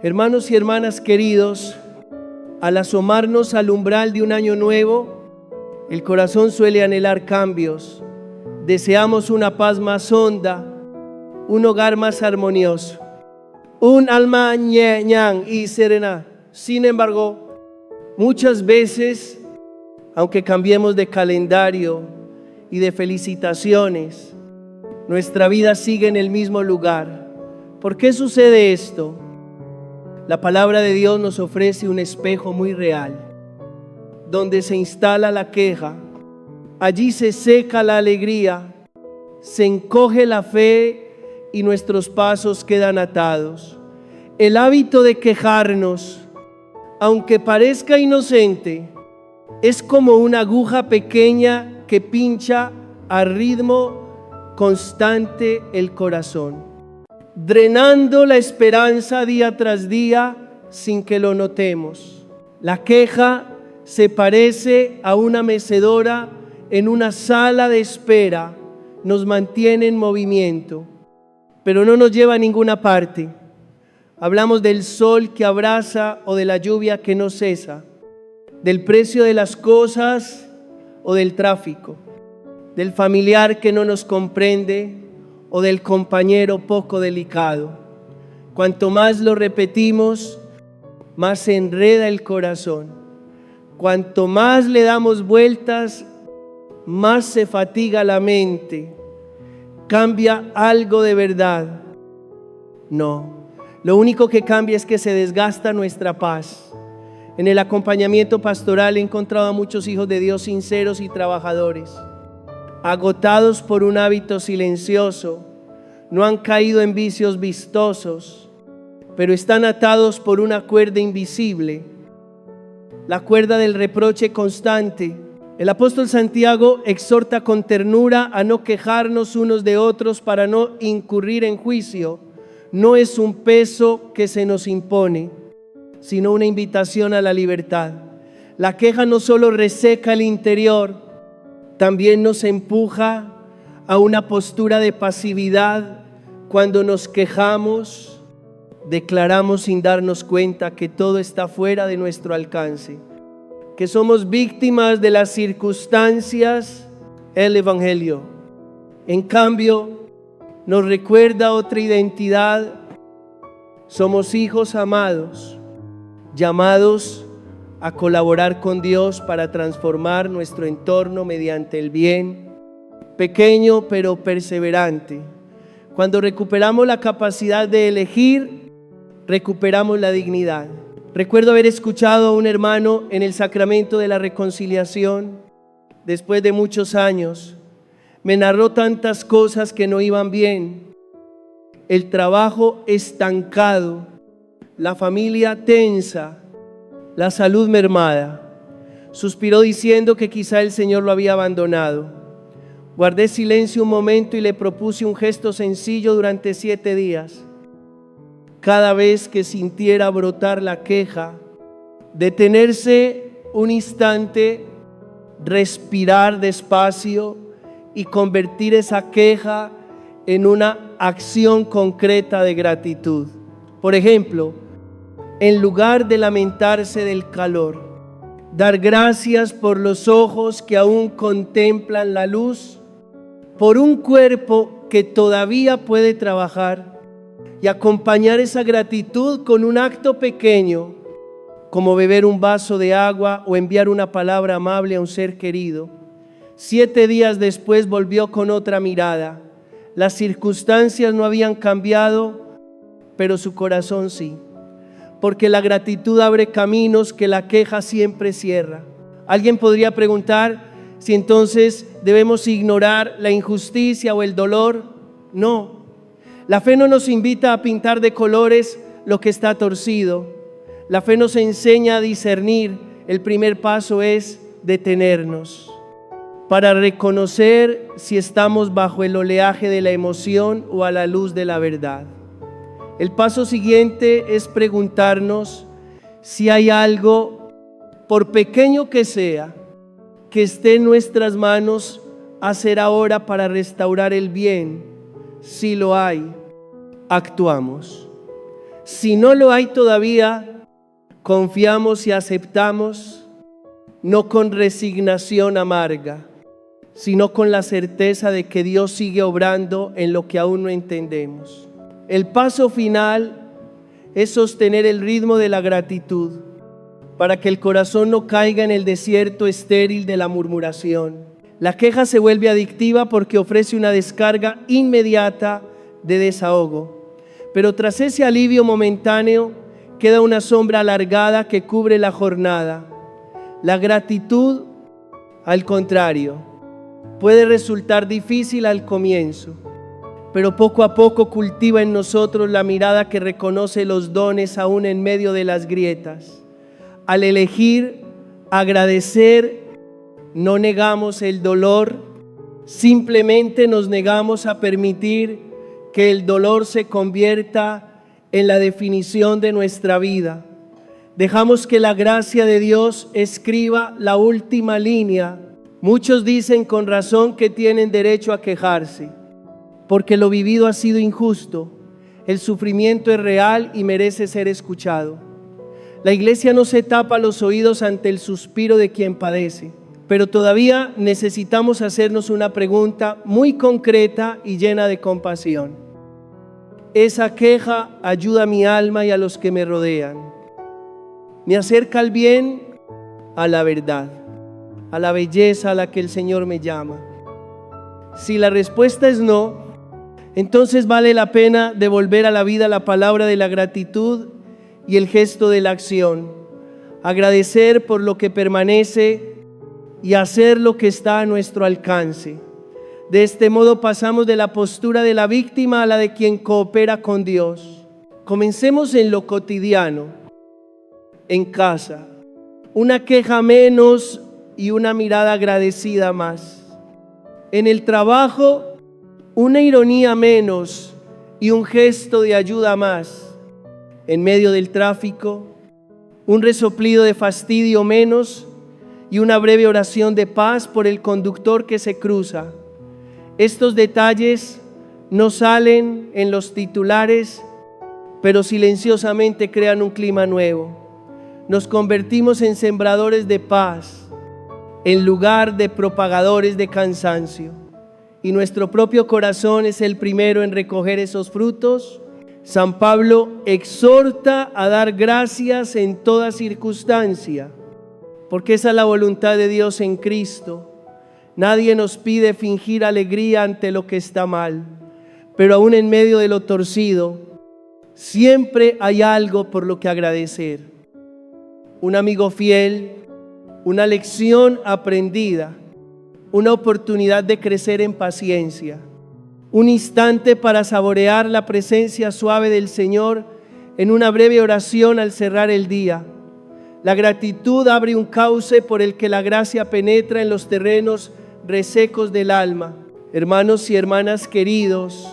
Hermanos y hermanas queridos, al asomarnos al umbral de un año nuevo, el corazón suele anhelar cambios. Deseamos una paz más honda, un hogar más armonioso, un alma ñan y serena. Sin embargo, muchas veces, aunque cambiemos de calendario y de felicitaciones, nuestra vida sigue en el mismo lugar. ¿Por qué sucede esto? La palabra de Dios nos ofrece un espejo muy real. Donde se instala la queja, allí se seca la alegría, se encoge la fe y nuestros pasos quedan atados. El hábito de quejarnos, aunque parezca inocente, es como una aguja pequeña que pincha a ritmo constante el corazón, drenando la esperanza día tras día sin que lo notemos. La queja se parece a una mecedora en una sala de espera, nos mantiene en movimiento, pero no nos lleva a ninguna parte. Hablamos del sol que abraza o de la lluvia que no cesa, del precio de las cosas o del tráfico, del familiar que no nos comprende o del compañero poco delicado. Cuanto más lo repetimos, más se enreda el corazón. Cuanto más le damos vueltas, más se fatiga la mente. ¿Cambia algo de verdad? No. Lo único que cambia es que se desgasta nuestra paz. En el acompañamiento pastoral he encontrado a muchos hijos de Dios sinceros y trabajadores, agotados por un hábito silencioso, no han caído en vicios vistosos, pero están atados por una cuerda invisible, la cuerda del reproche constante. El apóstol Santiago exhorta con ternura a no quejarnos unos de otros para no incurrir en juicio. No es un peso que se nos impone, sino una invitación a la libertad. La queja no solo reseca el interior, también nos empuja a una postura de pasividad. Cuando nos quejamos, declaramos sin darnos cuenta que todo está fuera de nuestro alcance, que somos víctimas de las circunstancias. El Evangelio, en cambio, nos recuerda otra identidad. Somos hijos amados, llamados a colaborar con Dios para transformar nuestro entorno mediante el bien, pequeño pero perseverante. Cuando recuperamos la capacidad de elegir, recuperamos la dignidad. Recuerdo haber escuchado a un hermano en el sacramento de la reconciliación, después de muchos años. Me narró tantas cosas que no iban bien: el trabajo estancado, la familia tensa, la salud mermada. Suspiró diciendo que quizá el Señor lo había abandonado. Guardé silencio un momento y le propuse un gesto sencillo durante 7 días. Cada vez que sintiera brotar la queja, detenerse un instante, respirar despacio y convertir esa queja en una acción concreta de gratitud. Por ejemplo, en lugar de lamentarse del calor, dar gracias por los ojos que aún contemplan la luz, por un cuerpo que todavía puede trabajar, y acompañar esa gratitud con un acto pequeño, como beber un vaso de agua o enviar una palabra amable a un ser querido. 7 días después volvió con otra mirada. Las circunstancias no habían cambiado, pero su corazón sí. Porque la gratitud abre caminos que la queja siempre cierra. Alguien podría preguntar si entonces debemos ignorar la injusticia o el dolor. No. La fe no nos invita a pintar de colores lo que está torcido. La fe nos enseña a discernir. El primer paso es detenernos para reconocer si estamos bajo el oleaje de la emoción o a la luz de la verdad. El paso siguiente es preguntarnos si hay algo, por pequeño que sea, que esté en nuestras manos hacer ahora para restaurar el bien. Si lo hay, actuamos. Si no lo hay todavía, confiamos y aceptamos, no con resignación amarga, sino con la certeza de que Dios sigue obrando en lo que aún no entendemos. El paso final es sostener el ritmo de la gratitud para que el corazón no caiga en el desierto estéril de la murmuración. La queja se vuelve adictiva porque ofrece una descarga inmediata de desahogo, pero tras ese alivio momentáneo queda una sombra alargada que cubre la jornada. La gratitud, al contrario, puede resultar difícil al comienzo, pero poco a poco cultiva en nosotros la mirada que reconoce los dones aún en medio de las grietas. Al elegir agradecer, no negamos el dolor, simplemente nos negamos a permitir que el dolor se convierta en la definición de nuestra vida. Dejamos que la gracia de Dios escriba la última línea. Muchos dicen con razón que tienen derecho a quejarse, porque lo vivido ha sido injusto, el sufrimiento es real y merece ser escuchado. La iglesia no se tapa los oídos ante el suspiro de quien padece, pero todavía necesitamos hacernos una pregunta muy concreta y llena de compasión. ¿Esa queja ayuda a mi alma y a los que me rodean? ¿Me acerca al bien, a la verdad, a la belleza a la que el Señor me llama? Si la respuesta es no, entonces vale la pena devolver a la vida la palabra de la gratitud y el gesto de la acción. Agradecer por lo que permanece y hacer lo que está a nuestro alcance. De este modo pasamos de la postura de la víctima a la de quien coopera con Dios. Comencemos en lo cotidiano, en casa. Una queja menos y una mirada agradecida más. En el trabajo, una ironía menos y un gesto de ayuda más. En medio del tráfico, un resoplido de fastidio menos y una breve oración de paz por el conductor que se cruza. Estos detalles no salen en los titulares, pero silenciosamente crean un clima nuevo. Nos convertimos en sembradores de paz, en lugar de propagadores de cansancio. Y nuestro propio corazón es el primero en recoger esos frutos. San Pablo exhorta a dar gracias en toda circunstancia, porque esa es la voluntad de Dios en Cristo. Nadie nos pide fingir alegría ante lo que está mal, pero aún en medio de lo torcido, siempre hay algo por lo que agradecer. Un amigo fiel, una lección aprendida, una oportunidad de crecer en paciencia, un instante para saborear la presencia suave del Señor en una breve oración al cerrar el día. La gratitud abre un cauce por el que la gracia penetra en los terrenos resecos del alma. Hermanos y hermanas queridos,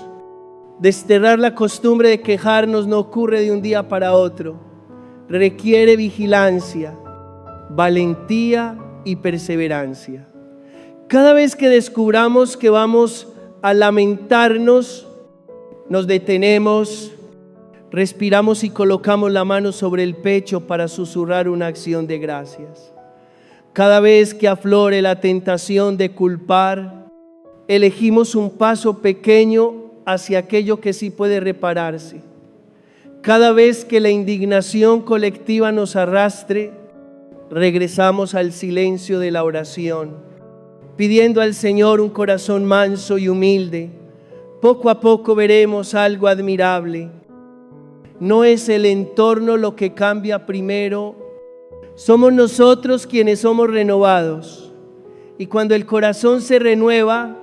desterrar la costumbre de quejarnos no ocurre de un día para otro. Requiere vigilancia, valentía y perseverancia. Cada vez que descubramos que vamos a lamentarnos, nos detenemos, respiramos y colocamos la mano sobre el pecho para susurrar una acción de gracias. Cada vez que aflore la tentación de culpar, elegimos un paso pequeño hacia aquello que sí puede repararse. Cada vez que la indignación colectiva nos arrastre, regresamos al silencio de la oración, pidiendo al Señor un corazón manso y humilde. Poco a poco veremos algo admirable. No es el entorno lo que cambia primero, somos nosotros quienes somos renovados. Y cuando el corazón se renueva,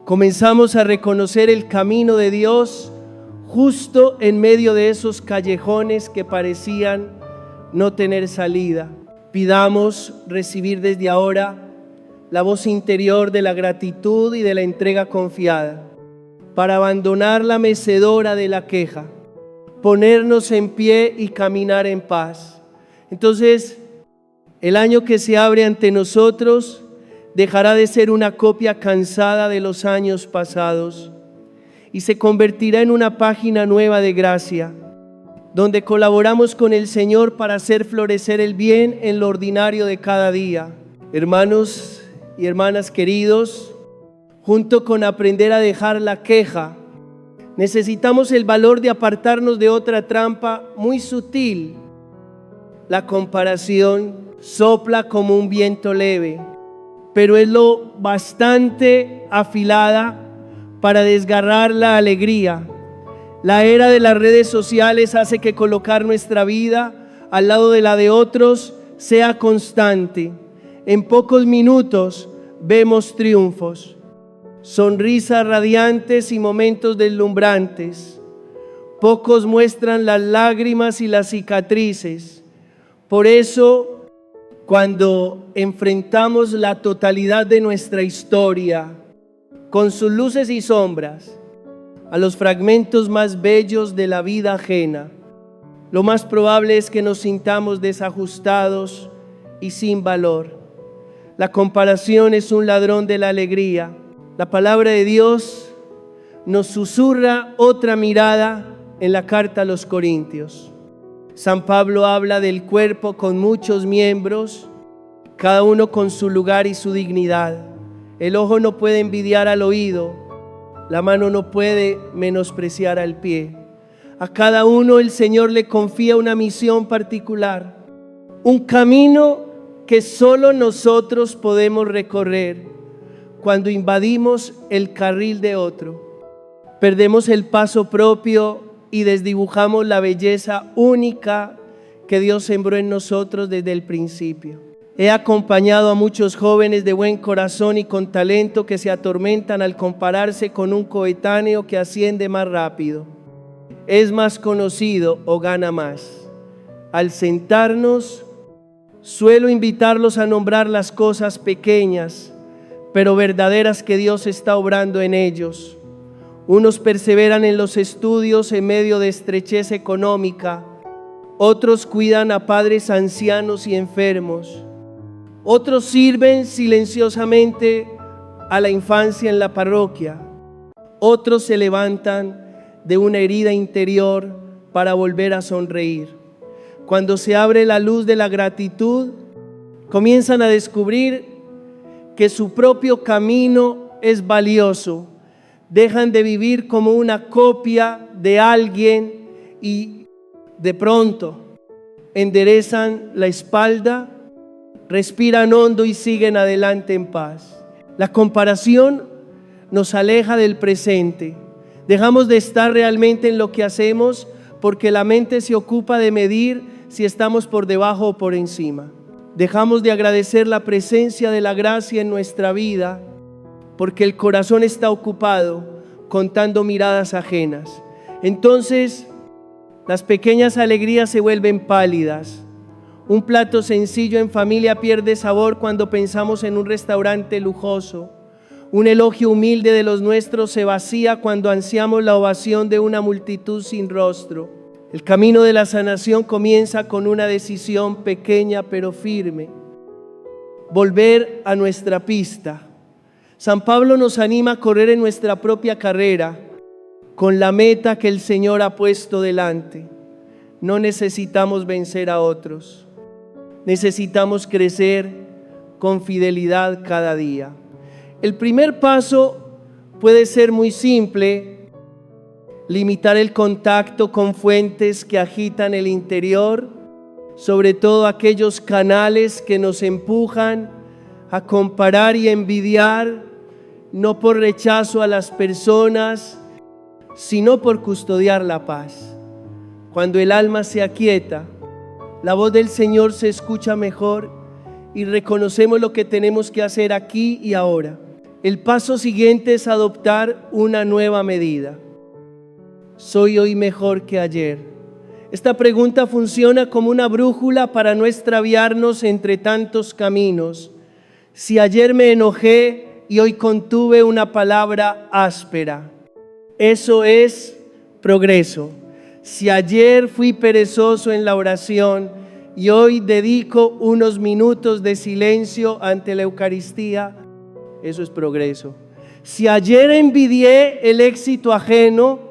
comenzamos a reconocer el camino de Dios justo en medio de esos callejones que parecían no tener salida. Pidamos recibir desde ahora la voz interior de la gratitud y de la entrega confiada, para abandonar la mecedora de la queja, ponernos en pie y caminar en paz. Entonces, el año que se abre ante nosotros dejará de ser una copia cansada de los años pasados y se convertirá en una página nueva de gracia, donde colaboramos con el Señor para hacer florecer el bien en lo ordinario de cada día. Hermanos y hermanas queridos, junto con aprender a dejar la queja, necesitamos el valor de apartarnos de otra trampa muy sutil. La comparación sopla como un viento leve, pero es lo bastante afilada para desgarrar la alegría. La era de las redes sociales hace que colocar nuestra vida al lado de la de otros sea constante. En pocos minutos vemos triunfos, sonrisas radiantes y momentos deslumbrantes. Pocos muestran las lágrimas y las cicatrices. Por eso, cuando enfrentamos la totalidad de nuestra historia, con sus luces y sombras, a los fragmentos más bellos de la vida ajena, lo más probable es que nos sintamos desajustados y sin valor. La comparación es un ladrón de la alegría. La palabra de Dios nos susurra otra mirada en la carta a los Corintios. San Pablo habla del cuerpo con muchos miembros, cada uno con su lugar y su dignidad. El ojo no puede envidiar al oído, la mano no puede menospreciar al pie. A cada uno el Señor le confía una misión particular, un camino que solo nosotros podemos recorrer. Cuando invadimos el carril de otro, perdemos el paso propio y desdibujamos la belleza única que Dios sembró en nosotros desde el principio. He acompañado a muchos jóvenes de buen corazón y con talento que se atormentan al compararse con un coetáneo que asciende más rápido, es más conocido o gana más. Al sentarnos, suelo invitarlos a nombrar las cosas pequeñas, pero verdaderas que Dios está obrando en ellos. Unos perseveran en los estudios en medio de estrechez económica, otros cuidan a padres ancianos y enfermos, otros sirven silenciosamente a la infancia en la parroquia, otros se levantan de una herida interior para volver a sonreír. Cuando se abre la luz de la gratitud, comienzan a descubrir que su propio camino es valioso. Dejan de vivir como una copia de alguien y de pronto enderezan la espalda, respiran hondo y siguen adelante en paz. La comparación nos aleja del presente. Dejamos de estar realmente en lo que hacemos porque la mente se ocupa de medir si estamos por debajo o por encima. Dejamos de agradecer la presencia de la gracia en nuestra vida porque el corazón está ocupado contando miradas ajenas. Entonces, las pequeñas alegrías se vuelven pálidas. Un plato sencillo en familia pierde sabor cuando pensamos en un restaurante lujoso. Un elogio humilde de los nuestros se vacía cuando ansiamos la ovación de una multitud sin rostro. El camino de la sanación comienza con una decisión pequeña pero firme: volver a nuestra pista. San Pablo nos anima a correr en nuestra propia carrera con la meta que el Señor ha puesto delante. No necesitamos vencer a otros, necesitamos crecer con fidelidad cada día. El primer paso puede ser muy simple: limitar el contacto con fuentes que agitan el interior, sobre todo aquellos canales que nos empujan a comparar y envidiar, no por rechazo a las personas, sino por custodiar la paz. Cuando el alma se aquieta, la voz del Señor se escucha mejor y reconocemos lo que tenemos que hacer aquí y ahora. El paso siguiente es adoptar una nueva medida. ¿Soy hoy mejor que ayer? Esta pregunta funciona como una brújula para no extraviarnos entre tantos caminos. Si ayer me enojé y hoy contuve una palabra áspera, eso es progreso. Si ayer fui perezoso en la oración y hoy dedico unos minutos de silencio ante la Eucaristía, eso es progreso. Si ayer envidié el éxito ajeno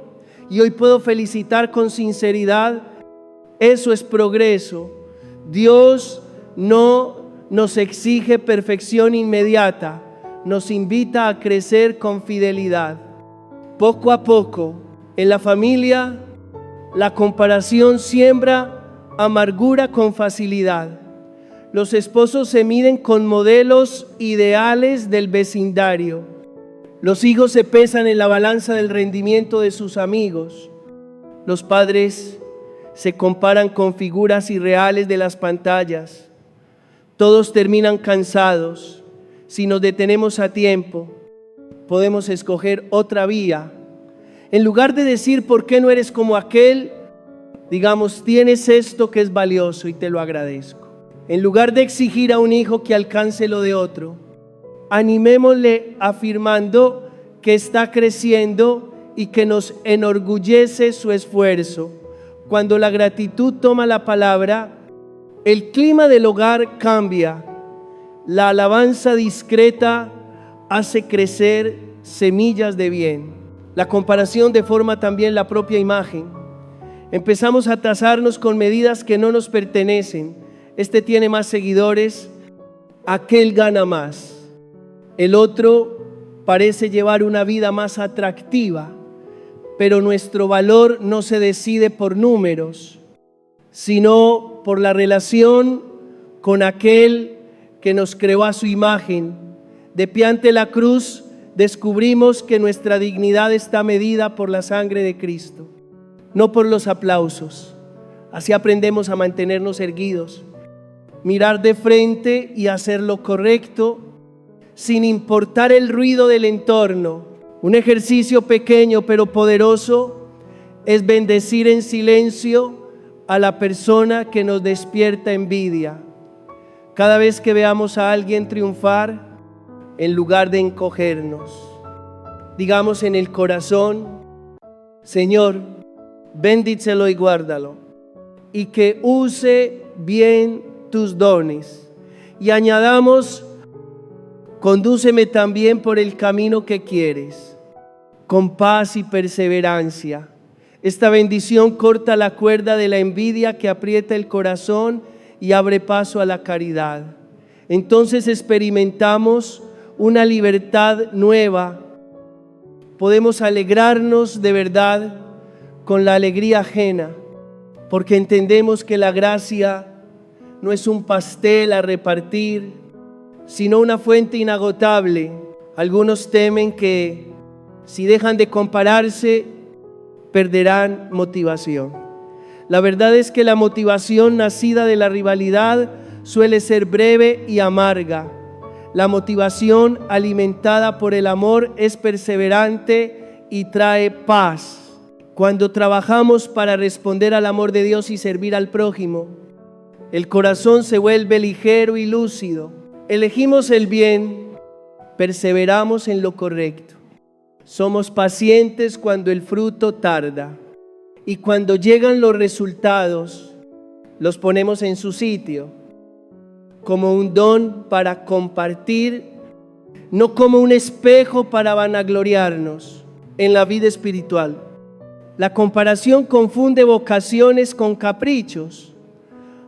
y hoy puedo felicitar con sinceridad, Eso es progreso. Dios no nos exige perfección inmediata, nos invita a crecer con fidelidad. Poco a poco, en la familia, la comparación siembra amargura con facilidad. Los esposos se miden con modelos ideales del vecindario. Los hijos se pesan en la balanza del rendimiento de sus amigos. Los padres se comparan con figuras irreales de las pantallas. Todos terminan cansados. Si nos detenemos a tiempo, podemos escoger otra vía. En lugar de decir, ¿por qué no eres como aquel?, digamos, tienes esto que es valioso y te lo agradezco. En lugar de exigir a un hijo que alcance lo de otro, animémosle afirmando que está creciendo y que nos enorgullece su esfuerzo. Cuando la gratitud toma la palabra, el clima del hogar cambia. La alabanza discreta hace crecer semillas de bien. La comparación deforma también la propia imagen. Empezamos a tasarnos con medidas que no nos pertenecen. Este tiene más seguidores, aquel gana más. El otro parece llevar una vida más atractiva, pero nuestro valor no se decide por números, sino por la relación con aquel que nos creó a su imagen. De pie ante la cruz, descubrimos que nuestra dignidad está medida por la sangre de Cristo, no por los aplausos. Así aprendemos a mantenernos erguidos, mirar de frente y hacer lo correcto sin importar el ruido del entorno. Un ejercicio pequeño pero poderoso es bendecir en silencio a la persona que nos despierta envidia. Cada vez que veamos a alguien triunfar, en lugar de encogernos, digamos en el corazón, Señor, bendícelo y guárdalo, y que use bien tus dones. Y añadamos, condúceme también por el camino que quieres, con paz y perseverancia. Esta bendición corta la cuerda de la envidia que aprieta el corazón y abre paso a la caridad. Entonces experimentamos una libertad nueva. Podemos alegrarnos de verdad con la alegría ajena, porque entendemos que la gracia no es un pastel a repartir, sino una fuente inagotable. Algunos temen que si dejan de compararse, perderán motivación. La verdad es que la motivación nacida de la rivalidad suele ser breve y amarga. La motivación alimentada por el amor es perseverante y trae paz. Cuando trabajamos para responder al amor de Dios y servir al prójimo, el corazón se vuelve ligero y lúcido. Elegimos el bien, perseveramos en lo correcto. Somos pacientes cuando el fruto tarda. Y cuando llegan los resultados, los ponemos en su sitio, como un don para compartir, no como un espejo para vanagloriarnos en la vida espiritual. La comparación confunde vocaciones con caprichos.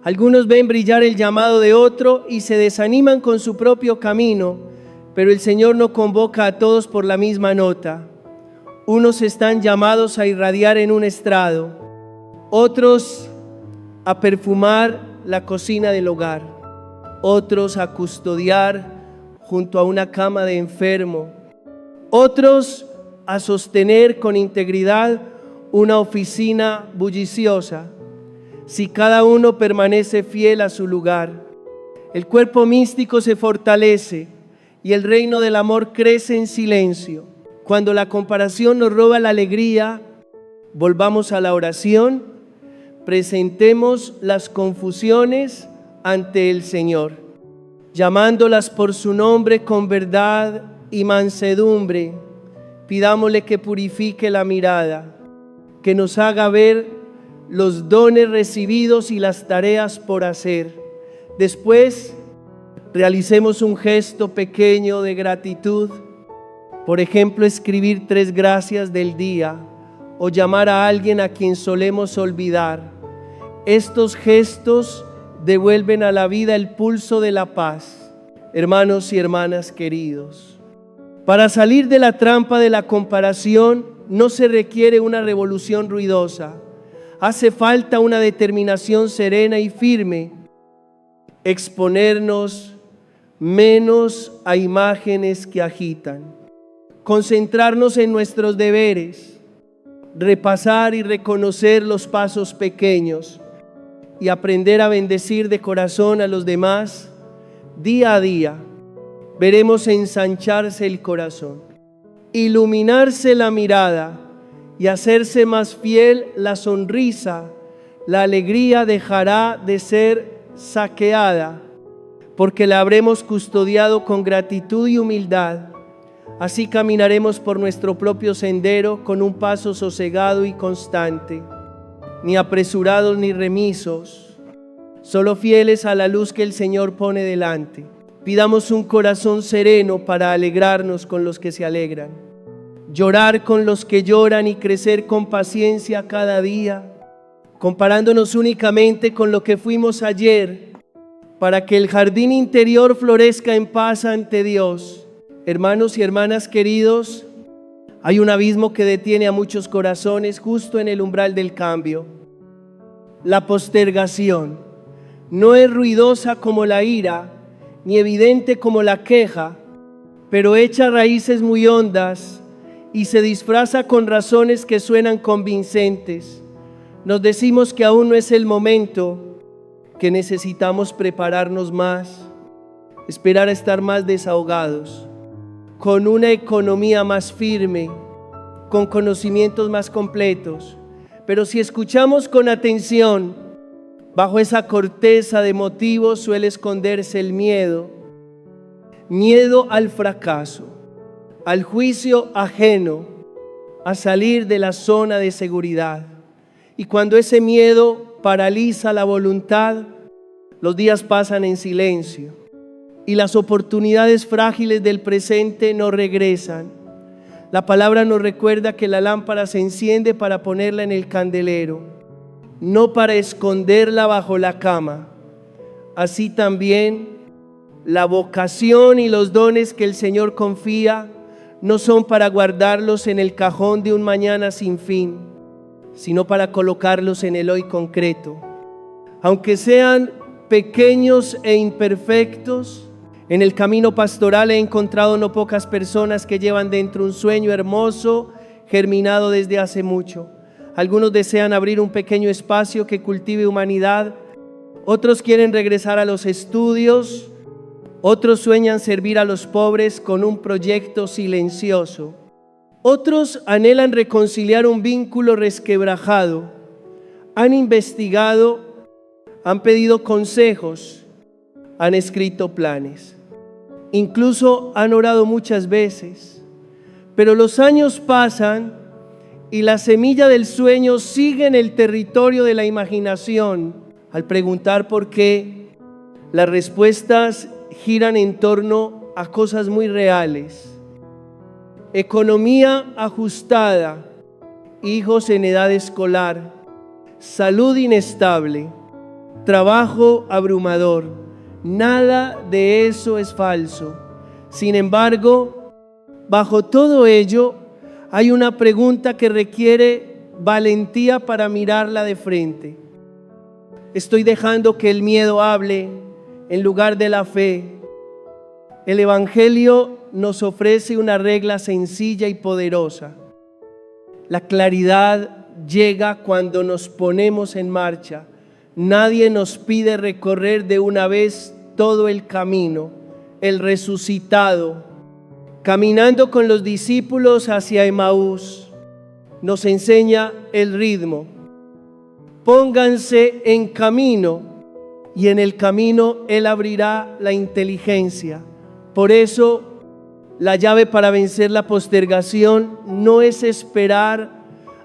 Algunos ven brillar el llamado de otro y se desaniman con su propio camino, pero el Señor no convoca a todos por la misma nota. Unos están llamados a irradiar en un estrado, otros a perfumar la cocina del hogar, otros a custodiar junto a una cama de enfermo, otros a sostener con integridad una oficina bulliciosa. Si cada uno permanece fiel a su lugar, el cuerpo místico se fortalece y el reino del amor crece en silencio. Cuando la comparación nos roba la alegría, volvamos a la oración, presentemos las confusiones ante el Señor, llamándolas por su nombre con verdad y mansedumbre. Pidámosle que purifique la mirada, que nos haga ver los dones recibidos y las tareas por hacer. Después, realicemos un gesto pequeño de gratitud. Por ejemplo, escribir 3 gracias del día o llamar a alguien a quien solemos olvidar. Estos gestos devuelven a la vida el pulso de la paz. Hermanos y hermanas queridos, para salir de la trampa de la comparación no se requiere una revolución ruidosa. Hace falta una determinación serena y firme, exponernos menos a imágenes que agitan, concentrarnos en nuestros deberes, repasar y reconocer los pasos pequeños y aprender a bendecir de corazón a los demás. Día a día veremos ensancharse el corazón, iluminarse la mirada y hacerse más fiel la sonrisa. La alegría dejará de ser saqueada porque la habremos custodiado con gratitud y humildad. Así caminaremos por nuestro propio sendero con un paso sosegado y constante, ni apresurados ni remisos, solo fieles a la luz que el Señor pone delante. Pidamos un corazón sereno para alegrarnos con los que se alegran, llorar con los que lloran y crecer con paciencia cada día, comparándonos únicamente con lo que fuimos ayer, para que el jardín interior florezca en paz ante Dios. Hermanos y hermanas queridos, hay un abismo que detiene a muchos corazones justo en el umbral del cambio. La postergación no es ruidosa como la ira, ni evidente como la queja, pero echa raíces muy hondas y se disfraza con razones que suenan convincentes. Nos decimos que aún no es el momento, que necesitamos prepararnos más, esperar a estar más desahogados, con una economía más firme, con conocimientos más completos. Pero si escuchamos con atención, bajo esa corteza de motivos suele esconderse el miedo. Miedo al fracaso, al juicio ajeno, a salir de la zona de seguridad. Y cuando ese miedo paraliza la voluntad, los días pasan en silencio y las oportunidades frágiles del presente no regresan. La palabra nos recuerda que la lámpara se enciende para ponerla en el candelero, no para esconderla bajo la cama. Así también la vocación y los dones que el Señor confía no son para guardarlos en el cajón de un mañana sin fin, sino para colocarlos en el hoy concreto. Aunque sean pequeños e imperfectos, en el camino pastoral he encontrado no pocas personas que llevan dentro un sueño hermoso, germinado desde hace mucho. Algunos desean abrir un pequeño espacio que cultive humanidad, otros quieren regresar a los estudios, otros sueñan servir a los pobres con un proyecto silencioso. Otros anhelan reconciliar un vínculo resquebrajado. Han investigado, han pedido consejos, han escrito planes. Incluso han orado muchas veces. Pero los años pasan y la semilla del sueño sigue en el territorio de la imaginación. Al preguntar por qué, las respuestas giran en torno a cosas muy reales. Economía ajustada, hijos en edad escolar, salud inestable, trabajo abrumador. Nada de eso es falso. Sin embargo, bajo todo ello, hay una pregunta que requiere valentía para mirarla de frente. ¿Estoy dejando que el miedo hable en lugar de la fe? El Evangelio nos ofrece una regla sencilla y poderosa. La claridad llega cuando nos ponemos en marcha. Nadie nos pide recorrer de una vez todo el camino. El resucitado, caminando con los discípulos hacia Emaús, nos enseña el ritmo. Pónganse en camino y en el camino Él abrirá la inteligencia. Por eso, la llave para vencer la postergación no es esperar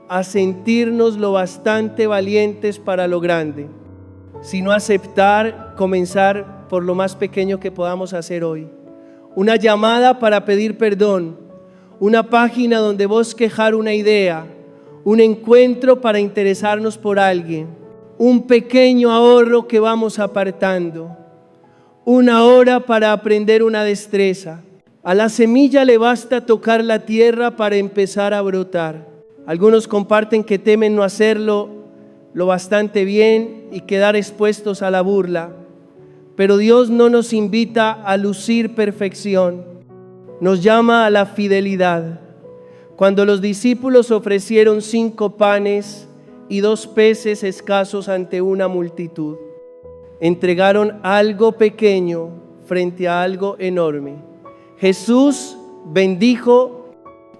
a sentirnos lo bastante valientes para lo grande, sino aceptar comenzar por lo más pequeño que podamos hacer hoy. Una llamada para pedir perdón, una página donde bosquejar una idea, un encuentro para interesarnos por alguien, un pequeño ahorro que vamos apartando, una hora para aprender una destreza. A la semilla le basta tocar la tierra para empezar a brotar. Algunos comparten que temen no hacerlo lo bastante bien y quedar expuestos a la burla. Pero Dios no nos invita a lucir perfección, nos llama a la fidelidad. Cuando los discípulos ofrecieron 5 panes y 2 peces escasos ante una multitud, entregaron algo pequeño frente a algo enorme. Jesús bendijo,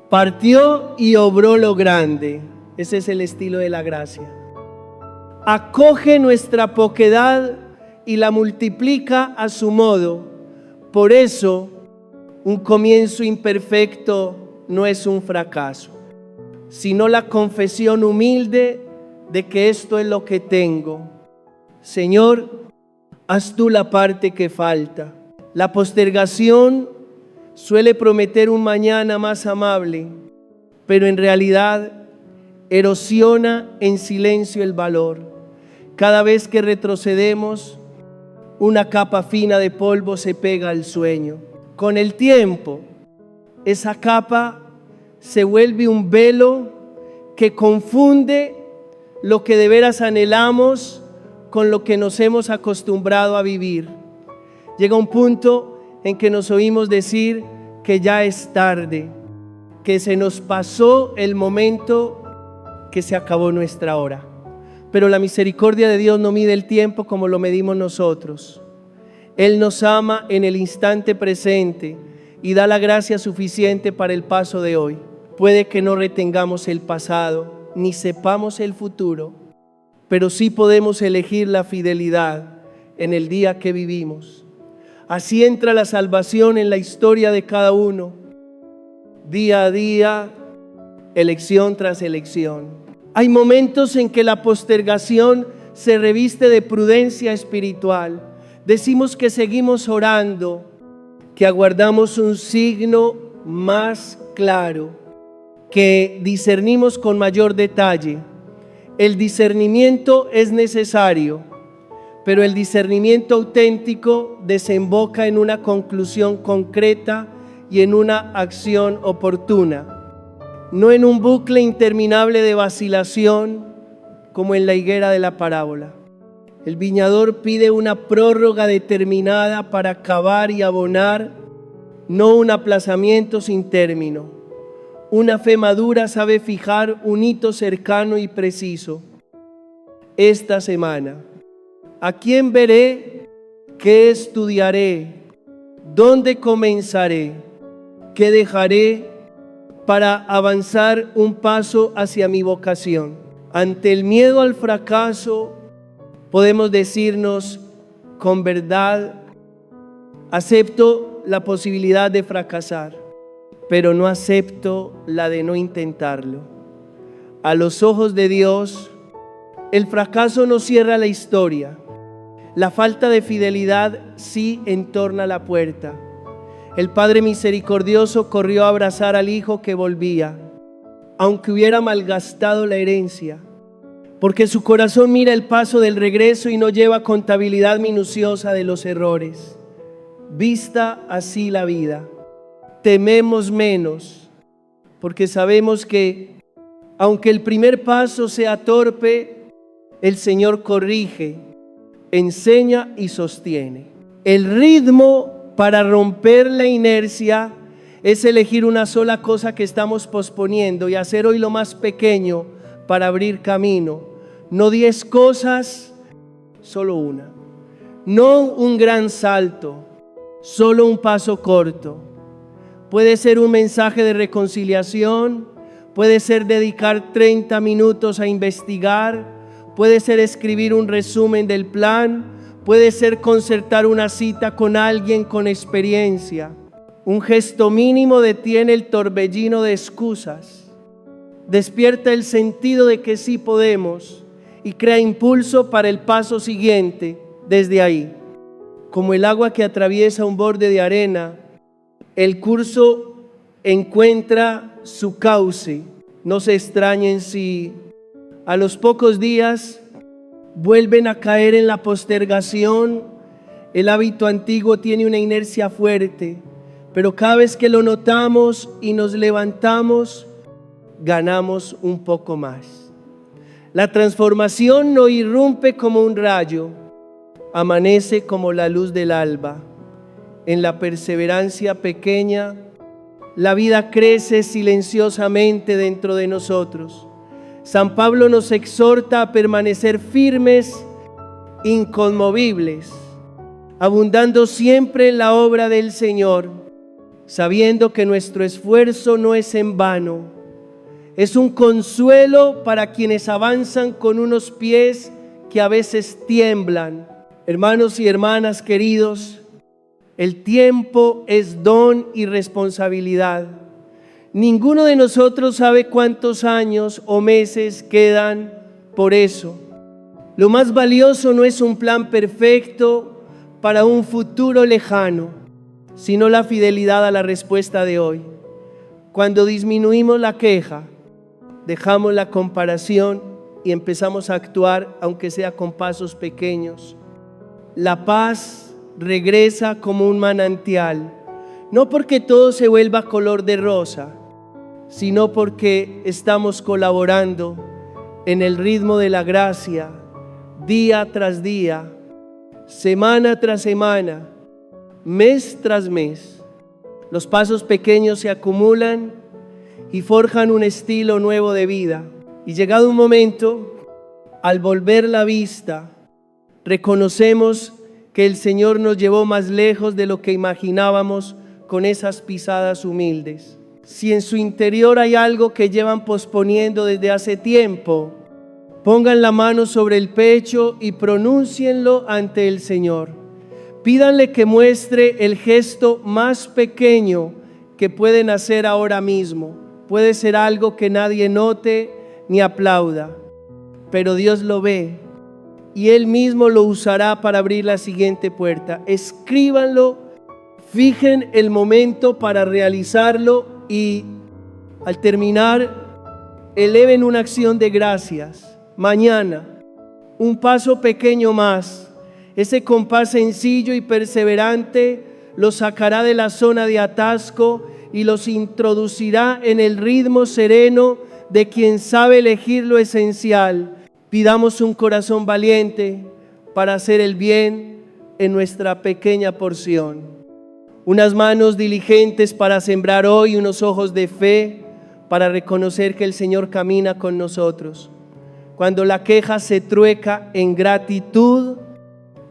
partió y obró lo grande. Ese es el estilo de la gracia. Acoge nuestra poquedad y la multiplica a su modo. Por eso, un comienzo imperfecto no es un fracaso, sino la confesión humilde de que esto es lo que tengo. Señor, haz tú la parte que falta. La postergación suele prometer un mañana más amable, pero en realidad erosiona en silencio el valor. Cada vez que retrocedemos, una capa fina de polvo se pega al sueño. Con el tiempo, esa capa se vuelve un velo que confunde lo que de veras anhelamos con lo que nos hemos acostumbrado a vivir. Llega un punto en que nos oímos decir que ya es tarde, que se nos pasó el momento, que se acabó nuestra hora. Pero la misericordia de Dios no mide el tiempo como lo medimos nosotros. Él nos ama en el instante presente y da la gracia suficiente para el paso de hoy. Puede que no retengamos el pasado, ni sepamos el futuro, pero sí podemos elegir la fidelidad en el día que vivimos. Así entra la salvación en la historia de cada uno, día a día, elección tras elección. Hay momentos en que la postergación se reviste de prudencia espiritual. Decimos que seguimos orando, que aguardamos un signo más claro, que discernimos con mayor detalle. El discernimiento es necesario, pero el discernimiento auténtico desemboca en una conclusión concreta y en una acción oportuna, no en un bucle interminable de vacilación como en la higuera de la parábola. El viñador pide una prórroga determinada para cavar y abonar, no un aplazamiento sin término. Una fe madura sabe fijar un hito cercano y preciso. Esta semana, ¿a quién veré? ¿Qué estudiaré? ¿Dónde comenzaré? ¿Qué dejaré para avanzar un paso hacia mi vocación? Ante el miedo al fracaso, podemos decirnos con verdad, acepto la posibilidad de fracasar, pero no acepto la de no intentarlo. A los ojos de Dios, el fracaso no cierra la historia. La falta de fidelidad sí entorna la puerta. El Padre misericordioso corrió a abrazar al hijo que volvía, aunque hubiera malgastado la herencia, porque su corazón mira el paso del regreso y no lleva contabilidad minuciosa de los errores. Vista así la vida, tememos menos, porque sabemos que, aunque el primer paso sea torpe, el Señor corrige, enseña y sostiene. El ritmo para romper la inercia es elegir una sola cosa que estamos posponiendo y hacer hoy lo más pequeño para abrir camino. No 10 cosas, solo una. No un gran salto, solo un paso corto. Puede ser un mensaje de reconciliación, puede ser dedicar 30 minutos a investigar, puede ser escribir un resumen del plan, puede ser concertar una cita con alguien con experiencia. Un gesto mínimo detiene el torbellino de excusas, despierta el sentido de que sí podemos y crea impulso para el paso siguiente desde ahí. Como el agua que atraviesa un borde de arena, el curso encuentra su cauce. No se extrañen si a los pocos días vuelven a caer en la postergación. El hábito antiguo tiene una inercia fuerte, pero cada vez que lo notamos y nos levantamos, ganamos un poco más. La transformación no irrumpe como un rayo, amanece como la luz del alba. En la perseverancia pequeña, la vida crece silenciosamente dentro de nosotros. San Pablo nos exhorta a permanecer firmes, inconmovibles, abundando siempre en la obra del Señor, sabiendo que nuestro esfuerzo no es en vano. Es un consuelo para quienes avanzan con unos pies que a veces tiemblan. Hermanos y hermanas queridos, el tiempo es don y responsabilidad. Ninguno de nosotros sabe cuántos años o meses quedan por eso. Lo más valioso no es un plan perfecto para un futuro lejano, sino la fidelidad a la respuesta de hoy. Cuando disminuimos la queja, dejamos la comparación y empezamos a actuar, aunque sea con pasos pequeños. La paz regresa como un manantial, no porque todo se vuelva color de rosa, sino porque estamos colaborando en el ritmo de la gracia, día tras día, semana tras semana, mes tras mes. Los pasos pequeños se acumulan y forjan un estilo nuevo de vida. Y llegado un momento, al volver la vista, reconocemos que el Señor nos llevó más lejos de lo que imaginábamos con esas pisadas humildes. Si en su interior hay algo que llevan posponiendo desde hace tiempo, pongan la mano sobre el pecho y pronúncienlo ante el Señor. Pídanle que muestre el gesto más pequeño que pueden hacer ahora mismo. Puede ser algo que nadie note ni aplauda, pero Dios lo ve y Él mismo lo usará para abrir la siguiente puerta. Escríbanlo, fijen el momento para realizarlo y al terminar, eleven una acción de gracias. Mañana, un paso pequeño más, ese compás sencillo y perseverante los sacará de la zona de atasco y los introducirá en el ritmo sereno de quien sabe elegir lo esencial. Pidamos un corazón valiente para hacer el bien en nuestra pequeña porción. Unas manos diligentes para sembrar hoy, unos ojos de fe para reconocer que el Señor camina con nosotros. Cuando la queja se trueca en gratitud,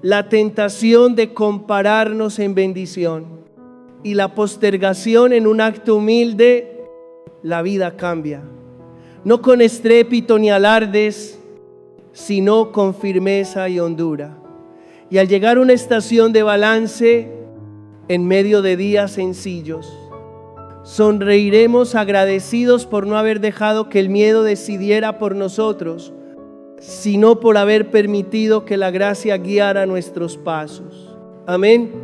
la tentación de compararnos en bendición y la postergación en un acto humilde, la vida cambia. No con estrépito ni alardes, sino con firmeza y hondura. Y al llegar a una estación de balance, en medio de días sencillos, sonreiremos agradecidos por no haber dejado que el miedo decidiera por nosotros, sino por haber permitido que la gracia guiara nuestros pasos. Amén.